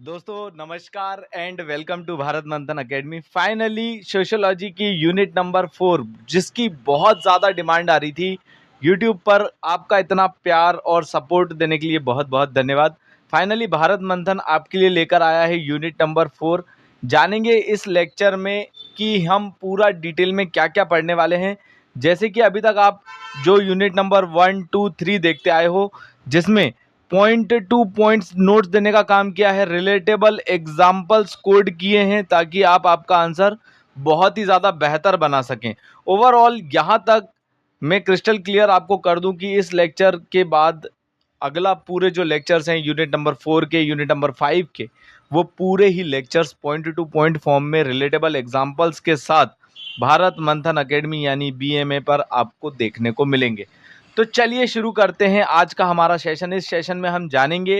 दोस्तों नमस्कार and welcome to Bharat मंथन एकेडमी। फाइनली सोशियोलॉजी की यूनिट नंबर 4 जिसकी बहुत ज़्यादा डिमांड आ रही थी यूट्यूब पर, आपका इतना प्यार और सपोर्ट देने के लिए बहुत बहुत धन्यवाद। फाइनली भारत मंथन आपके लिए लेकर आया है यूनिट नंबर 4। जानेंगे इस लेक्चर में कि हम पूरा डिटेल में क्या क्या पढ़ने वाले हैं। जैसे कि अभी तक आप जो यूनिट नंबर 1, 2, 3 देखते आए हो, जिसमें पॉइंट टू पॉइंट्स नोट्स देने का काम किया है, रिलेटेबल एग्जाम्पल्स कोड किए हैं ताकि आप आपका आंसर बहुत ही ज़्यादा बेहतर बना सकें। ओवरऑल यहाँ तक मैं क्रिस्टल क्लियर आपको कर दूं कि इस लेक्चर के बाद अगला पूरे जो लेक्चर्स हैं यूनिट नंबर 4 के, यूनिट नंबर 5 के, वो पूरे ही lectures point to point form में रिलेटेबल एग्जाम्पल्स के साथ भारत मंथन एकेडमी यानी बीएमए पर आपको देखने को मिलेंगे। तो चलिए शुरू करते हैं आज का हमारा सेशन। इस सेशन में हम जानेंगे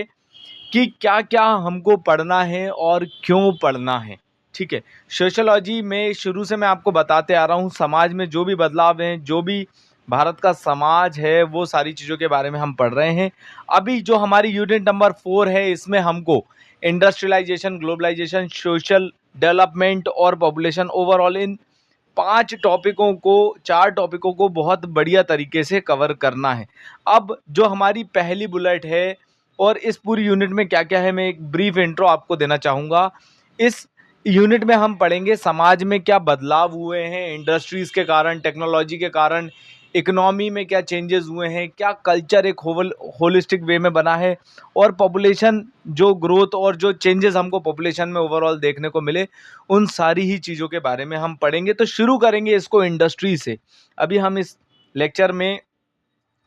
कि क्या क्या हमको पढ़ना है और क्यों पढ़ना है। ठीक है, सोशियोलॉजी में शुरू से मैं आपको बताते आ रहा हूँ, समाज में जो भी बदलाव हैं, जो भी भारत का समाज है, वो सारी चीज़ों के बारे में हम पढ़ रहे हैं। अभी जो हमारी यूनिट नंबर 4 है, इसमें हमको इंडस्ट्रियलाइजेशन, ग्लोबलाइजेशन, सोशल डेवलपमेंट और पॉपुलेशन, ओवरऑल इन 4 टॉपिकों को बहुत बढ़िया तरीके से कवर करना है। अब जो हमारी पहली बुलेट है और इस पूरी यूनिट में क्या क्या है, मैं एक ब्रीफ इंट्रो आपको देना चाहूँगा। इस यूनिट में हम पढ़ेंगे समाज में क्या बदलाव हुए हैं इंडस्ट्रीज के कारण, टेक्नोलॉजी के कारण, इकोनॉमी में क्या चेंजेस हुए हैं, क्या कल्चर एक होलिस्टिक वे में बना है, और पॉपुलेशन जो ग्रोथ और जो चेंजेस हमको पॉपुलेशन में ओवरऑल देखने को मिले, उन सारी ही चीज़ों के बारे में हम पढ़ेंगे। तो शुरू करेंगे इसको इंडस्ट्री से। अभी हम इस लेक्चर में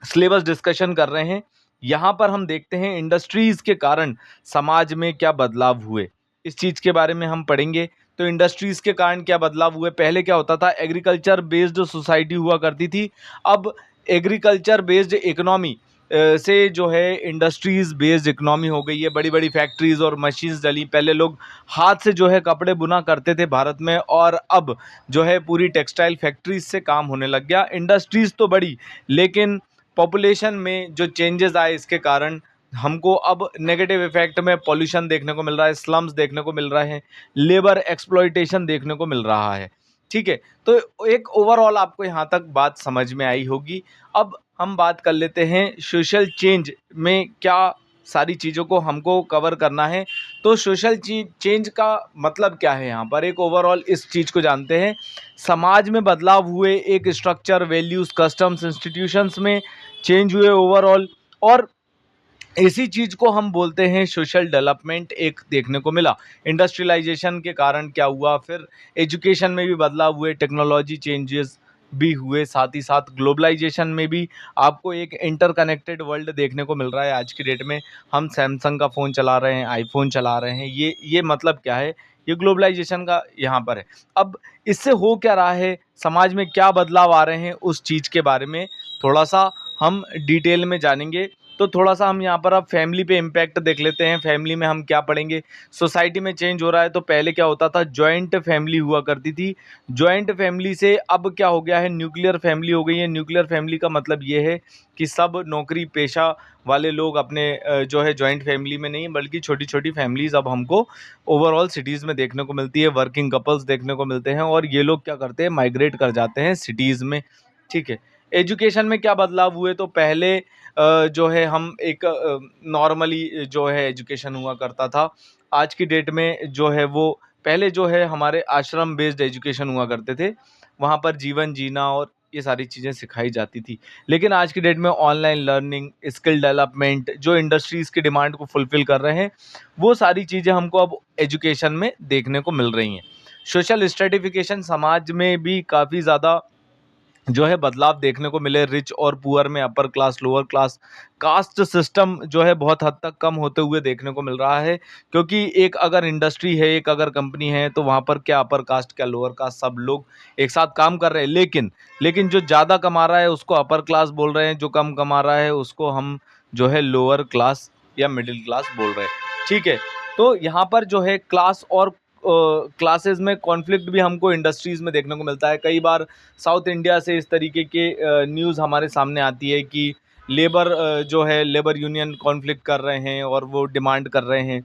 सिलेबस डिस्कशन कर रहे हैं। यहाँ पर हम देखते हैं इंडस्ट्रीज के कारण समाज में क्या बदलाव हुए, इस चीज़ के बारे में हम पढ़ेंगे। तो इंडस्ट्रीज के कारण क्या बदलाव हुए, पहले क्या होता था, एग्रीकल्चर बेस्ड सोसाइटी हुआ करती थी। अब एग्रीकल्चर बेस्ड इकोनॉमी से जो है इंडस्ट्रीज बेस्ड इकोनॉमी हो गई है। बड़ी बड़ी फैक्ट्रीज और मशीन्स डली। पहले लोग हाथ से जो है कपड़े बुना करते थे भारत में, और अब जो है पूरी टेक्सटाइल फैक्ट्रीज से काम होने लग गया। इंडस्ट्रीज तो बड़ी, लेकिन पॉपुलेशन में जो चेंजेस आए इसके कारण हमको अब नेगेटिव इफेक्ट में पॉल्यूशन देखने को मिल रहा है, स्लम्स देखने को मिल रहे हैं, लेबर एक्सप्लॉइटेशन देखने को मिल रहा है। ठीक है, तो एक ओवरऑल आपको यहाँ तक बात समझ में आई होगी। अब हम बात कर लेते हैं सोशल चेंज में क्या सारी चीज़ों को हमको कवर करना है। तो सोशल चेंज का मतलब क्या है, यहाँ पर एक ओवरऑल इस चीज़ को जानते हैं। समाज में बदलाव हुए, एक स्ट्रक्चर, वैल्यूज़, कस्टम्स, इंस्टीट्यूशंस में चेंज हुए ओवरऑल, और इसी चीज़ को हम बोलते हैं सोशल डेवलपमेंट एक देखने को मिला। इंडस्ट्रियलाइजेशन के कारण क्या हुआ, फिर एजुकेशन में भी बदलाव हुए, टेक्नोलॉजी चेंजेस भी हुए, साथ ही साथ ग्लोबलाइजेशन में भी आपको एक इंटरकनेक्टेड वर्ल्ड देखने को मिल रहा है। आज की डेट में हम सैमसंग का फ़ोन चला रहे हैं, आईफोन चला रहे हैं। ये मतलब क्या है, ये ग्लोबलाइजेशन का यहाँ पर है। अब इससे हो क्या रहा है, समाज में क्या बदलाव आ रहे हैं, उस चीज़ के बारे में थोड़ा सा हम डिटेल में जानेंगे। तो थोड़ा सा हम यहाँ पर अब फैमिली पे इम्पैक्ट देख लेते हैं। फैमिली में हम क्या पढ़ेंगे, सोसाइटी में चेंज हो रहा है। तो पहले क्या होता था, जॉइंट फैमिली हुआ करती थी। जॉइंट फैमिली से अब क्या हो गया है, न्यूक्लियर फैमिली हो गई है। न्यूक्लियर फैमिली का मतलब ये है कि सब नौकरी पेशा वाले लोग अपने जो है जॉइंट फैमिली में नहीं, बल्कि छोटी छोटी फैमिलीज अब हमको ओवरऑल सिटीज़ में देखने को मिलती है। वर्किंग कपल्स देखने को मिलते हैं, और ये लोग क्या करते हैं, माइग्रेट कर जाते हैं सिटीज़ में। ठीक है, एजुकेशन में क्या बदलाव हुए, तो पहले जो है हम एक नॉर्मली जो है एजुकेशन हुआ करता था। आज की डेट में जो है वो, पहले जो है हमारे आश्रम बेस्ड एजुकेशन हुआ करते थे, वहाँ पर जीवन जीना और ये सारी चीज़ें सिखाई जाती थी। लेकिन आज की डेट में ऑनलाइन लर्निंग, स्किल डेवलपमेंट, जो इंडस्ट्रीज़ की डिमांड को फुलफ़िल कर रहे हैं, वो सारी चीज़ें हमको अब एजुकेशन में देखने को मिल रही हैं। सोशल स्ट्रेटिफिकेशन, समाज में भी काफ़ी ज़्यादा जो है बदलाव देखने को मिले। रिच और पुअर में, upper class, lower class, caste system जो है बहुत हद तक कम होते हुए देखने को मिल रहा है। क्योंकि एक अगर इंडस्ट्री है, एक अगर कंपनी है, तो वहाँ पर क्या अपर कास्ट, क्या लोअर कास्ट, सब लोग एक साथ काम कर रहे हैं। लेकिन जो ज़्यादा कमा रहा है उसको अपर क्लास बोल रहे हैं, जो कम कमा रहा है उसको हम जो है लोअर क्लास या मिडिल क्लास बोल रहे हैं। ठीक है, तो यहाँ पर जो है क्लास और क्लासेस में कॉन्फ्लिक्ट भी हमको इंडस्ट्रीज़ में देखने को मिलता है। कई बार साउथ इंडिया से इस तरीके के न्यूज़ हमारे सामने आती है कि लेबर जो है लेबर यूनियन कॉन्फ्लिक्ट कर रहे हैं और वो डिमांड कर रहे हैं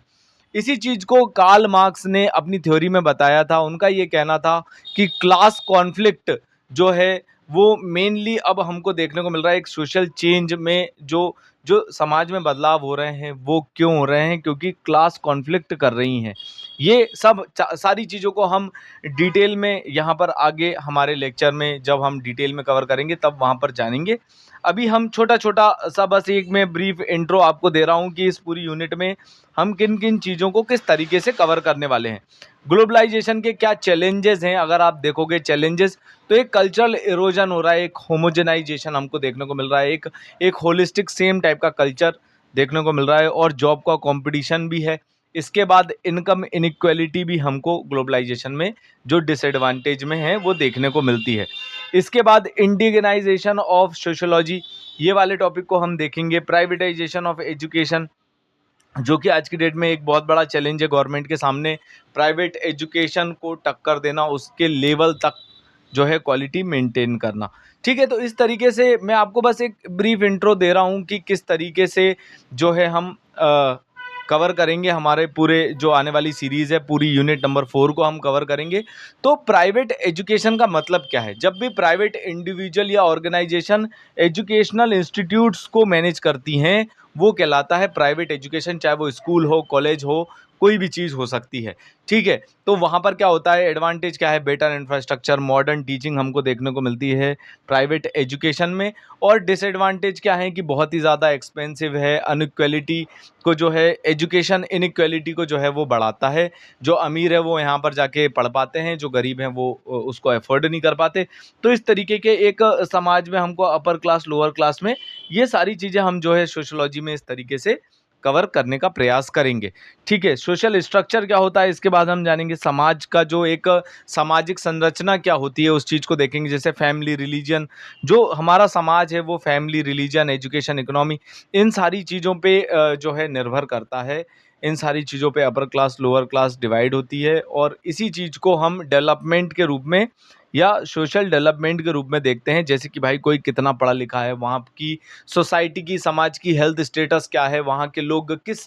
इसी चीज़ को कार्ल मार्क्स ने अपनी थ्योरी में बताया था। उनका ये कहना था कि क्लास कॉन्फ्लिक्ट जो है वो मेनली अब हमको देखने को मिल रहा है एक सोशल चेंज में, जो जो समाज में बदलाव हो रहे हैं वो क्यों हो रहे हैं, क्योंकि क्लास कॉन्फ्लिक्ट कर रही हैं। ये सब सारी चीज़ों को हम डिटेल में यहाँ पर आगे हमारे लेक्चर में जब हम डिटेल में कवर करेंगे तब वहाँ पर जानेंगे। अभी हम छोटा छोटा सा बस एक मैं ब्रीफ इंट्रो आपको दे रहा हूँ कि इस पूरी यूनिट में हम किन किन चीज़ों को किस तरीके से कवर करने वाले हैं। ग्लोबलाइजेशन के क्या चैलेंजेस हैं, अगर आप देखोगे चैलेंजेस, तो एक कल्चरल इरोजन हो रहा है, एक होमोजेनाइजेशन हमको देखने को मिल रहा है, एक होलिस्टिक सेम टाइप का कल्चर देखने को मिल रहा है, और जॉब का कंपटीशन भी है। इसके बाद इनकम इनइक्वालिटी भी हमको ग्लोबलाइजेशन में जो डिसएडवांटेज में है वो देखने को मिलती है। इसके बाद इंडिगनाइजेशन ऑफ सोशोलॉजी, ये वाले टॉपिक को हम देखेंगे। प्राइवेटाइजेशन ऑफ एजुकेशन, जो कि आज की डेट में एक बहुत बड़ा चैलेंज है गवर्नमेंट के सामने, प्राइवेट एजुकेशन को टक्कर देना, उसके लेवल तक जो है क्वालिटी मेंटेन करना। ठीक है, तो इस तरीके से मैं आपको बस एक ब्रीफ इंट्रो दे रहा हूँ कि किस तरीके से जो है हम कवर करेंगे हमारे पूरे जो आने वाली सीरीज़ है, पूरी यूनिट नंबर 4 को हम कवर करेंगे। तो प्राइवेट एजुकेशन का मतलब क्या है? जब भी प्राइवेट इंडिविजुअल या ऑर्गेनाइजेशन एजुकेशनल इंस्टीट्यूट्स को मैनेज करती हैं, वो कहलाता है प्राइवेट एजुकेशन, चाहे वो स्कूल हो, कॉलेज हो, कोई भी चीज़ हो सकती है। ठीक है, तो वहाँ पर क्या होता है, एडवांटेज क्या है, बेटर इंफ्रास्ट्रक्चर, मॉडर्न टीचिंग हमको देखने को मिलती है प्राइवेट एजुकेशन में। और डिसएडवांटेज क्या है कि बहुत ही ज़्यादा एक्सपेंसिव है, अनइक्वालिटी को जो है, एजुकेशन इनइक्वालिटी को जो है वो बढ़ाता है। जो अमीर है वो यहाँ पर जाके पढ़ पाते हैं, जो गरीब हैं वो उसको अफोर्ड नहीं कर पाते। तो इस तरीके के एक समाज में हमको अपर क्लास, लोअर क्लास में, ये सारी चीज़ें हम जो है सोशियोलॉजी में इस तरीके से कवर करने का प्रयास करेंगे। ठीक है, सोशल स्ट्रक्चर क्या होता है, इसके बाद हम जानेंगे। समाज का जो एक सामाजिक संरचना क्या होती है, उस चीज़ को देखेंगे। जैसे फैमिली, रिलीजन, जो हमारा समाज है वो फैमिली, रिलीजन, एजुकेशन, इकोनॉमी, इन सारी चीज़ों पे जो है निर्भर करता है। इन सारी चीज़ों पे upper class, lower class divide होती है, और इसी चीज़ को हम डेवलपमेंट के रूप में या सोशल डेवलपमेंट के रूप में देखते हैं। जैसे कि भाई कोई कितना पढ़ा लिखा है, वहाँ की सोसाइटी की, समाज की हेल्थ स्टेटस क्या है, वहाँ के लोग किस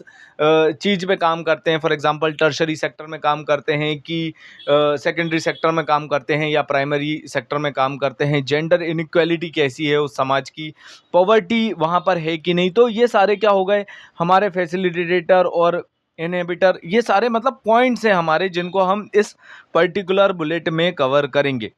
चीज़ में काम करते हैं, फॉर एग्जांपल टर्शरी सेक्टर में काम करते हैं कि सेकेंडरी सेक्टर में काम करते हैं या प्राइमरी सेक्टर में काम करते हैं, जेंडर इनइक्वालिटी कैसी है उस समाज की, पॉवर्टी वहाँ पर है कि नहीं। तो ये सारे क्या हो गए हमारे फैसिलिटेटर और इनहिबिटर, ये सारे मतलब पॉइंट्स हैं हमारे, जिनको हम इस पर्टिकुलर बुलेट में कवर करेंगे।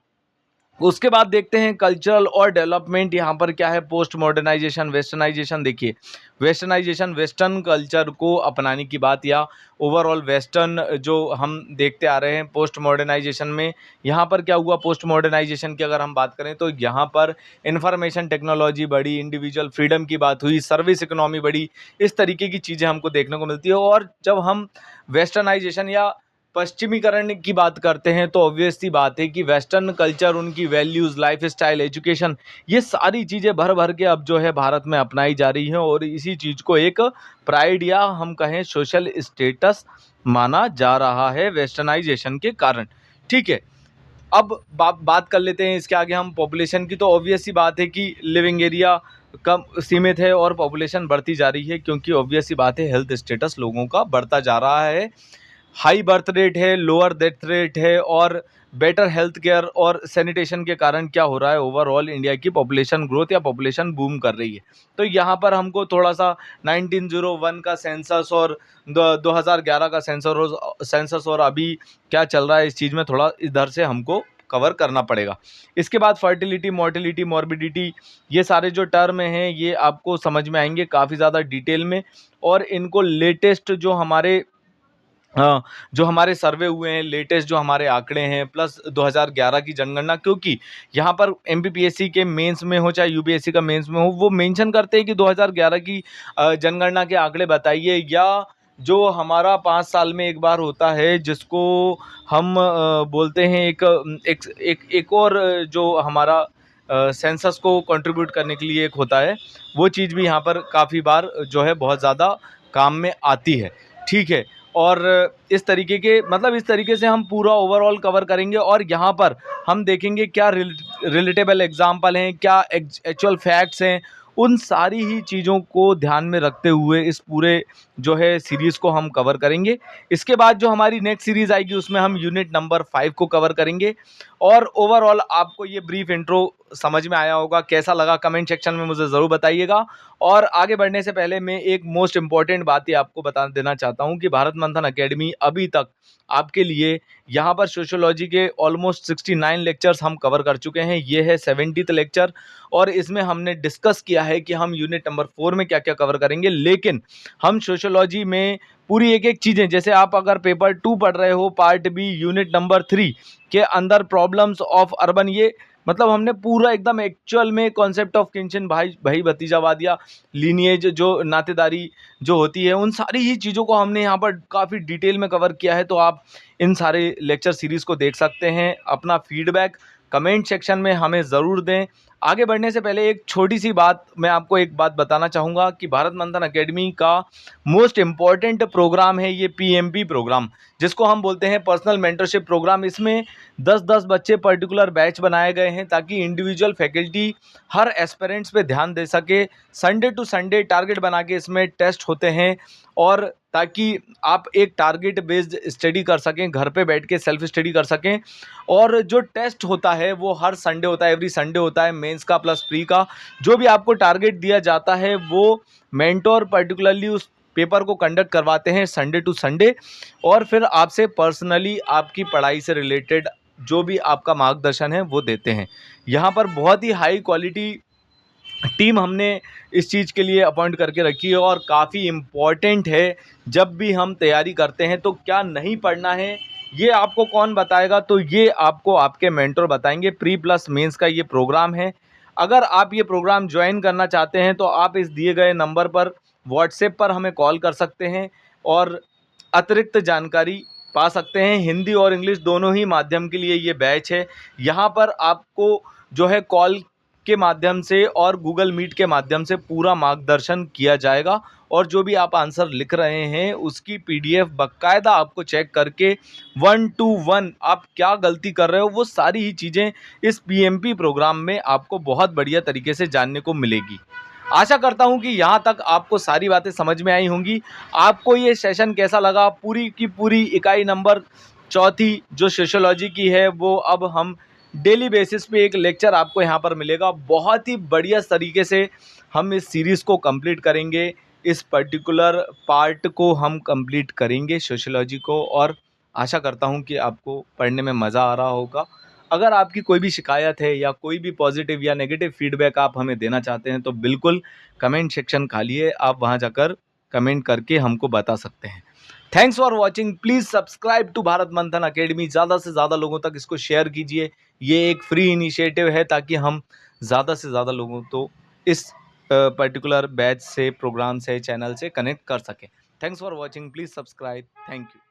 उसके बाद देखते हैं कल्चरल और डेवलपमेंट। यहाँ पर क्या है, पोस्ट मॉडर्नाइजेशन, वेस्टर्नाइजेशन। देखिए, वेस्टर्नाइजेशन वेस्टर्न कल्चर को अपनाने की बात, या ओवरऑल वेस्टर्न जो हम देखते आ रहे हैं। पोस्ट मॉडर्नाइजेशन में यहाँ पर क्या हुआ, पोस्ट मॉडर्नाइजेशन की अगर हम बात करें तो यहाँ पर इंफॉर्मेशन टेक्नोलॉजी बढ़ी, इंडिविजुअल फ्रीडम की बात हुई, सर्विस इकोनॉमी बढ़ी, इस तरीके की चीज़ें हमको देखने को मिलती है। और जब हम वेस्टर्नाइजेशन या पश्चिमीकरण की बात करते हैं तो ऑब्वियस सी बात है कि वेस्टर्न कल्चर, उनकी वैल्यूज़, लाइफ स्टाइल, एजुकेशन, ये सारी चीज़ें भर भर के अब जो है भारत में अपनाई जा रही हैं, और इसी चीज़ को एक प्राइड या हम कहें सोशल स्टेटस माना जा रहा है वेस्टर्नाइजेशन के कारण। ठीक है, अब बात कर लेते हैं इसके आगे हम पॉपुलेशन की। तो ऑब्वियस सी बात है कि लिविंग एरिया कम सीमित है और पॉपुलेशन बढ़ती जा रही है, क्योंकि ऑब्वियस सी बात है हेल्थ स्टेटस लोगों का बढ़ता जा रहा है। हाई बर्थ रेट है, लोअर डेथ रेट है, और बेटर हेल्थ केयर और सैनिटेशन के कारण क्या हो रहा है, ओवरऑल इंडिया की पॉपुलेशन ग्रोथ या पॉपुलेशन बूम कर रही है। तो यहाँ पर हमको थोड़ा सा 1901 का सेंसस और 2011 का सेंसस और अभी क्या चल रहा है इस चीज़ में, थोड़ा इधर से हमको कवर करना पड़ेगा। इसके बाद फर्टिलिटी, मोर्टिलिटी, मॉर्बिडिटी, ये सारे जो टर्म हैं ये आपको समझ में आएंगे काफ़ी ज़्यादा डिटेल में, और इनको लेटेस्ट जो हमारे सर्वे हुए हैं, लेटेस्ट जो हमारे आंकड़े हैं, प्लस 2011 की जनगणना, क्योंकि यहाँ पर एमपीपीएससी के मेंस में हो चाहे यूपीएससी का मेंस में हो, वो मेंशन करते हैं कि 2011 की जनगणना के आंकड़े बताइए, या जो हमारा 5 साल में एक बार होता है जिसको हम बोलते हैं एक और जो हमारा सेंसस को कंट्रीब्यूट करने के लिए एक होता है, वो चीज़ भी यहाँ पर काफ़ी बार जो है बहुत ज़्यादा काम में आती है। ठीक है, और इस तरीके के मतलब इस तरीके से हम पूरा ओवरऑल कवर करेंगे, और यहाँ पर हम देखेंगे क्या रिलेटेबल एग्जाम्पल हैं, क्या एक्चुअल फैक्ट्स हैं, उन सारी ही चीज़ों को ध्यान में रखते हुए इस पूरे जो है सीरीज़ को हम कवर करेंगे। इसके बाद जो हमारी नेक्स्ट सीरीज़ आएगी उसमें हम यूनिट नंबर 5 को कवर करेंगे। और ओवरऑल आपको ये ब्रीफ इंट्रो समझ में आया होगा, कैसा लगा कमेंट सेक्शन में मुझे ज़रूर बताइएगा। और आगे बढ़ने से पहले मैं एक मोस्ट इम्पॉर्टेंट बात ही आपको बता देना चाहता हूँ कि भारत मंथन अकेडमी अभी तक आपके लिए यहाँ पर सोशियोलॉजी के ऑलमोस्ट 69 लेक्चर्स हम कवर कर चुके हैं। ये है 70th लेक्चर और इसमें हमने डिस्कस किया है कि हम यूनिट नंबर 4 में क्या क्या कवर करेंगे। लेकिन हम सोशियोलॉजी में पूरी एक एक चीज़ें, जैसे आप अगर पेपर 2 पढ़ रहे हो पार्ट बी यूनिट नंबर 3 के अंदर प्रॉब्लम्स ऑफ अर्बन, ये मतलब हमने पूरा एकदम एक्चुअल में कॉन्सेप्ट ऑफ किंचन, भाई भाई भतीजावाद या लीनिएज जो नातेदारी जो होती है, उन सारी ही चीज़ों को हमने यहाँ पर काफ़ी डिटेल में कवर किया है। तो आप इन सारे लेक्चर सीरीज़ को देख सकते हैं। अपना फीडबैक कमेंट सेक्शन में हमें ज़रूर दें। आगे बढ़ने से पहले एक छोटी सी बात मैं आपको एक बात बताना चाहूँगा कि भारत मंथन अकेडमी का मोस्ट इम्पॉर्टेंट प्रोग्राम है ये पीएमपी प्रोग्राम, जिसको हम बोलते हैं पर्सनल मेंटरशिप प्रोग्राम। इसमें 10-10 बच्चे पर्टिकुलर बैच बनाए गए हैं ताकि इंडिविजुअल फैकल्टी हर एस्पिरेंट्स पे ध्यान दे सके। संडे टू संडे टारगेट बना के इसमें टेस्ट होते हैं और ताकि आप एक टारगेट बेस्ड स्टडी कर सकें, घर पे बैठ के सेल्फ स्टडी कर सकें। और जो टेस्ट होता है वो हर संडे होता है, एवरी संडे होता है, मेंस का प्लस प्री का। जो भी आपको टारगेट दिया जाता है वो मेंटोर पर्टिकुलरली उस पेपर को कंडक्ट करवाते हैं संडे टू संडे और फिर आपसे पर्सनली आपकी पढ़ाई से रिलेटेड जो भी आपका मार्गदर्शन है वो देते हैं। यहाँ पर बहुत ही हाई क्वालिटी टीम हमने इस चीज़ के लिए अपॉइंट करके रखी है और काफ़ी इम्पॉर्टेंट है। जब भी हम तैयारी करते हैं तो क्या नहीं पढ़ना है ये आपको कौन बताएगा, तो ये आपको आपके मेंटर बताएंगे। प्री प्लस मेंस का ये प्रोग्राम है। अगर आप ये प्रोग्राम ज्वाइन करना चाहते हैं तो आप इस दिए गए नंबर पर व्हाट्सएप पर हमें कॉल कर सकते हैं और अतिरिक्त जानकारी पा सकते हैं। हिंदी और इंग्लिश दोनों ही माध्यम के लिए ये बैच है। यहाँ पर आपको जो है कॉल के माध्यम से और गूगल मीट के माध्यम से पूरा मार्गदर्शन किया जाएगा और जो भी आप आंसर लिख रहे हैं उसकी पीडीएफ बकायदा आपको चेक करके 1 to 1 आप क्या गलती कर रहे हो वो सारी ही चीज़ें इस पीएमपी प्रोग्राम में आपको बहुत बढ़िया तरीके से जानने को मिलेगी। आशा करता हूं कि यहाँ तक आपको सारी बातें समझ में आई होंगी। आपको ये सेशन कैसा लगा? पूरी की पूरी इकाई नंबर 4 जो सोशियोलॉजी की है वो अब हम डेली बेसिस पे एक लेक्चर आपको यहाँ पर मिलेगा। बहुत ही बढ़िया तरीके से हम इस सीरीज़ को कंप्लीट करेंगे। इस पर्टिकुलर पार्ट को हम कंप्लीट करेंगे सोशियोलॉजी को और आशा करता हूँ कि आपको पढ़ने में मज़ा आ रहा होगा। अगर आपकी कोई भी शिकायत है या कोई भी पॉजिटिव या नेगेटिव फीडबैक आप हमें देना चाहते हैं तो बिल्कुल कमेंट सेक्शन खाली है, आप वहाँ जाकर कमेंट करके हमको बता सकते हैं। Thanks for watching. Please subscribe to Bharat Manthan academy. ज़्यादा से ज़्यादा लोगों तक इसको शेयर कीजिए। ये एक फ्री इनिशिएटिव है ताकि हम ज़्यादा से ज़्यादा लोगों तो इस पर्टिकुलर बैच से, प्रोग्राम से, चैनल से कनेक्ट कर सकें। Thanks for watching. Please subscribe. Thank you.